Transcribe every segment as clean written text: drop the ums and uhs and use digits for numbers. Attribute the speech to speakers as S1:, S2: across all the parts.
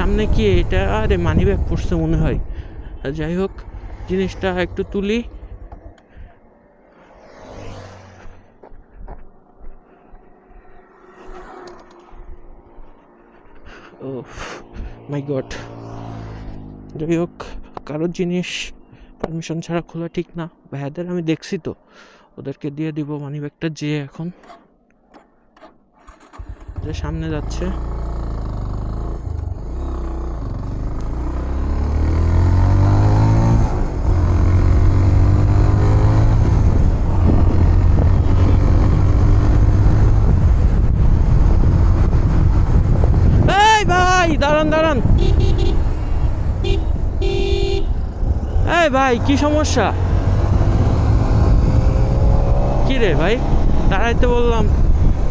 S1: সামনে কি এটা? আরে মানি ব্যাগ পড়ছে মনে হয়। যাই হোক, জিনিসটা একটু তুলি। ও মাই গড। যাই হোক, কারোর জিনিস পারমিশন ছাড়া খোলা ঠিক না। ভাইয়াদের আমি দেখছি তো, ওদেরকে দিয়ে দিব মানি ব্যাগটা। যে এখন যে সামনে যাচ্ছে, এই ভাই দাঁড়ান দাঁড়ান। এই ভাই কি সমস্যা? কি রে ভাই, দাঁড়াইতে বললাম,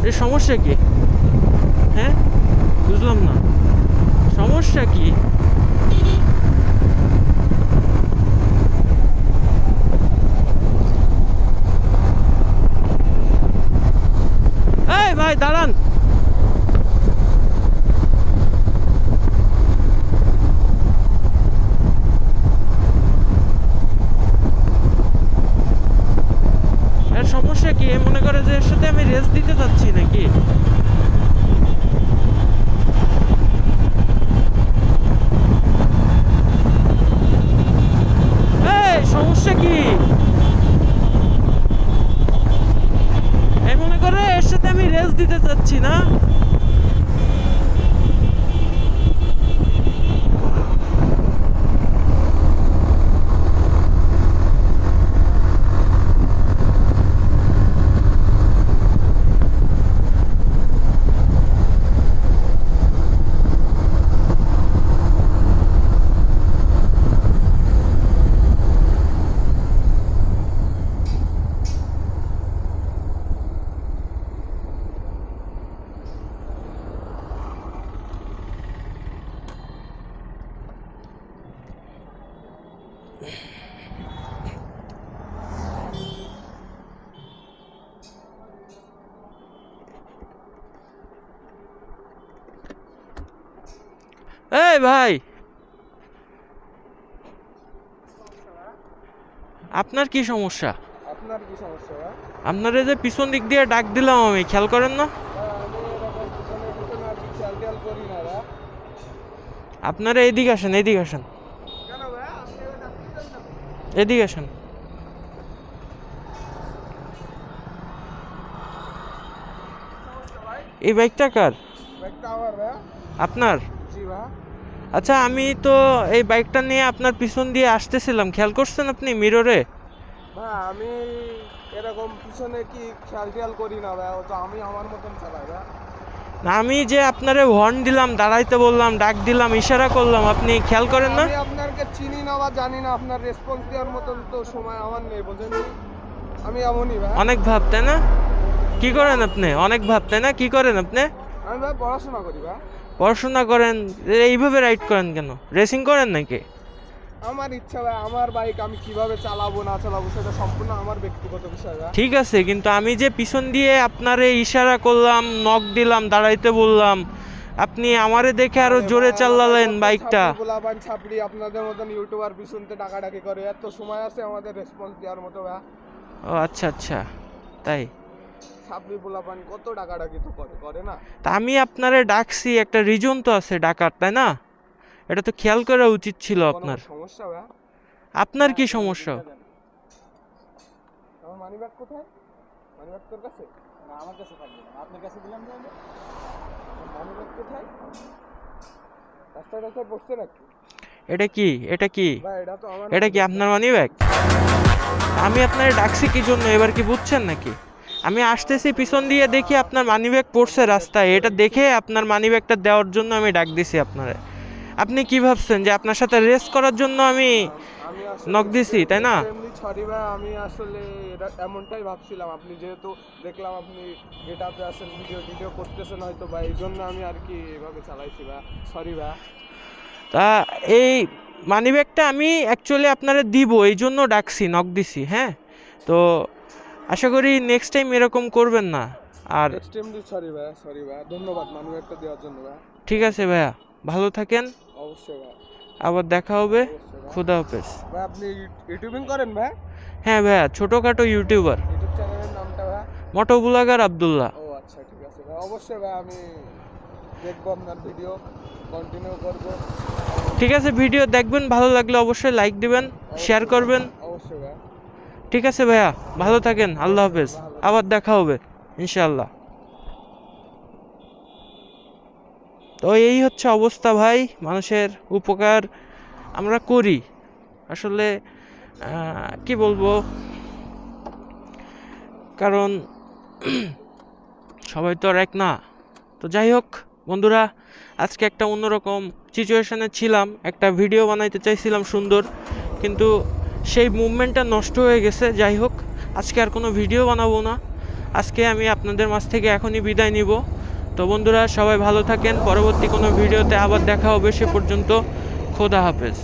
S1: এর সমস্যা কি? হ্যাঁ, বুঝলাম না সমস্যা কি। এই ভাই দাঁড়ান। এর সমস্যা কি? মনে করে যে এর সাথে আমি রেস দিতে যাচ্ছি নাকি? এই সমস্যা কি? এই মনে করে এর সাথে আমি রেস দিতে চাচ্ছি না। এই ভাই, আপনার কি সমস্যা?
S2: আপনার কি সমস্যা ভাই?
S1: আপনার এই যে পিছন দিক দিয়ে ডাক দিলাম আমি, খেয়াল করেন না?
S2: আমি এরকম পিছনে পিছনে আর কি খেয়াল টেয়াল করি না ভাই।
S1: আপনারা এদিকে আসেন, এদিকে আসেন,
S2: কেন ভাই? আপনি এটা ডাকতেছেন না?
S1: এদিকে আসেন।
S2: সমস্যা ভাই?
S1: এই বাইকটা কার?
S2: ব্যাগটা আমার ভাই।
S1: আপনার?
S2: জি ভাই।
S1: আচ্ছা, আমি তো এই বাইকটা নিয়ে আপনার পিছন দিয়ে আসতেছিলাম, খেয়াল করছেন আপনি মিররে?
S2: ভাই আমি এরকম পিছনে কি খেয়াল টেয়াল করি না ভাই, ও তো আমি আমার মতন চালাই ভাই।
S1: আমি যে আপনারে হর্ন দিলাম, দাঁড়াইতে বললাম, ডাক দিলাম, ইশারা করলাম, আপনি খেয়াল করেন না?
S2: আমি আপনাকে চিনি না বা জানি না, আপনার রেসপন্স দেওয়ার মতন তো সময় আমার নেই, বোঝেন? আমি এমনই ভাই।
S1: অনেক ভাব তাই না? কি করেন আপনি? অনেক ভাব তাই না? কি করেন আপনি?
S2: আমি ভাই পড়াশোনা করি ভাই।
S1: পড়াশোনা করেন, এইভাবে রাইড করেন কেন? রেসিং করেন নাকি?
S2: আমার ইচ্ছা ভাই, আমার বাইক আমি কিভাবে চালাবো না চালাবো সেটা সম্পূর্ণ আমার ব্যক্তিগত বিষয় ভাই।
S1: ঠিক আছে, কিন্তু আমি যে পিছন দিয়ে আপনারে ইশারা করলাম, নক দিলাম, দাঁড়াইতে বললাম, আপনি আমারে দেখে আরো জোরে চালালেন বাইকটা।
S2: গোলাপান ছাপড়ি আপনাদের মতন ইউটিউবার পিছনতে ডাকাডাকি করে, এত সময় আছে আমাদের রেসপন্স দেওয়ার মতো ভাই?
S1: ও আচ্ছা আচ্ছা, তাই?
S2: ছাপড়ি গোলাপান কত ডাকাডাকি তো করে না?
S1: তা আমি আপনারে ডাকছি, একটা রিজন তো আছে ডাকার, তাই না? এটা তো খেয়াল করা উচিত ছিল
S2: কোনো
S1: আপনার।
S2: সমস্যা ভাই?
S1: আপনার কি সমস্যা?
S2: আমার মানি ব্যাগ কোথায়? মানি ব্যাগ তোর কাছে? না আমার কাছে থাকবে না, আপনার কাছে দিলাম যে আমি। মানি ব্যাগ কোথায়? রাস্তায় রাস্তায় বসছে নাকি?
S1: এটা কি? এটা কি?
S2: ভাই এটা তো আমার
S1: এটা কি আপনার মানি ব্যাগ? আমি আপনারে ডাকছি কি জন্য, এবার কি বুঝছেন নাকি? আমি আসতেছি পিছন দিয়ে, দেখি আপনার মানিব্যাগ পড়ছে রাস্তায়, এটা দেখে আপনার মানিব্যাগটা দেওয়ার জন্য আমি ডাক দিছি আপনারে। আপনি কি ভাবছেন যে আপনার সাথে রেস করার জন্য আমি
S2: আমি আসলে
S1: নক দিছি, তাই না?
S2: এমনি সরি ভাই, আমি আসলে এটা এমনটাই ভাবছিলাম, আপনি যেহেতু দেখলাম আপনি গেটআপে আছেন, ভিডিও করতেছেন হয়তো ভাই, এই জন্য আমি আর কি এভাবে চালাইছি ভাই। সরি ভাই।
S1: তা এই মানিব্যাগটা আমি অ্যাকচুয়ালি আপনারে দিব, এই জন্য ডাকছি, নক দিছি। হ্যাঁ, তো আশা করি নেক্সট টাইম এরকম করবেন না। আর
S2: এক্সট্রিমলি সরি ভাই, সরি ভাই, ধন্যবাদ মানি ব্যাগটা দেওয়ার জন্য ভাই।
S1: ঠিক আছে ভাইয়া, ভালো থাকেন।
S2: অবশ্যই ভাই,
S1: আবার দেখা হবে।
S2: অবশ্যই ভাই।
S1: খোদা হাফেজ।
S2: ভাই আপনি ইউটিউবিং করেন ভাই?
S1: হ্যাঁ ভাইয়া, ছোটোখাটো ইউটিউবার,
S2: ইউটিউব চ্যানেলের নামটা ভাই?
S1: মোটো ব্লগার আব্দুল্লাহ।
S2: ও আচ্ছা, ঠিক আছে ভাই, অবশ্যই ভাই আমি দেখবো আপনার ভিডিও, কন্টিনিউ করবো।
S1: ঠিক আছে, ভিডিও দেখবেন, ভালো লাগলে অবশ্যই লাইক দিবেন, শেয়ার করবেন।
S2: অবশ্যই ভাই।
S1: ঠিক আছে ভাইয়া, ভালো থাকেন, আল্লাহ হাফেজ, আবার দেখা হবে ইনশাআল্লাহ। তো এই হচ্ছে অবস্থা ভাই, মানুষের উপকার আমরা করি আসলে, কি বলবো, কারণ সবাই তো আর এক না। তো যাই হোক বন্ধুরা, আজকে একটা অন্যরকম সিচুয়েশনে ছিলাম, একটা ভিডিও বানাইতে চাইছিলাম সুন্দর, কিন্তু সেই মুভমেন্টটা নষ্ট হয়ে গেছে। যাই হোক, আজকে আর কোনো ভিডিও বানাবো না, আজকে আমি আপনাদের মাঝ থেকে এখনই বিদায় নিব। তো বন্ধুরা সবাই ভালো থাকেন, পরবর্তী কোনো ভিডিওতে আবার দেখা হবে, সে পর্যন্ত খোদা হাফেজ।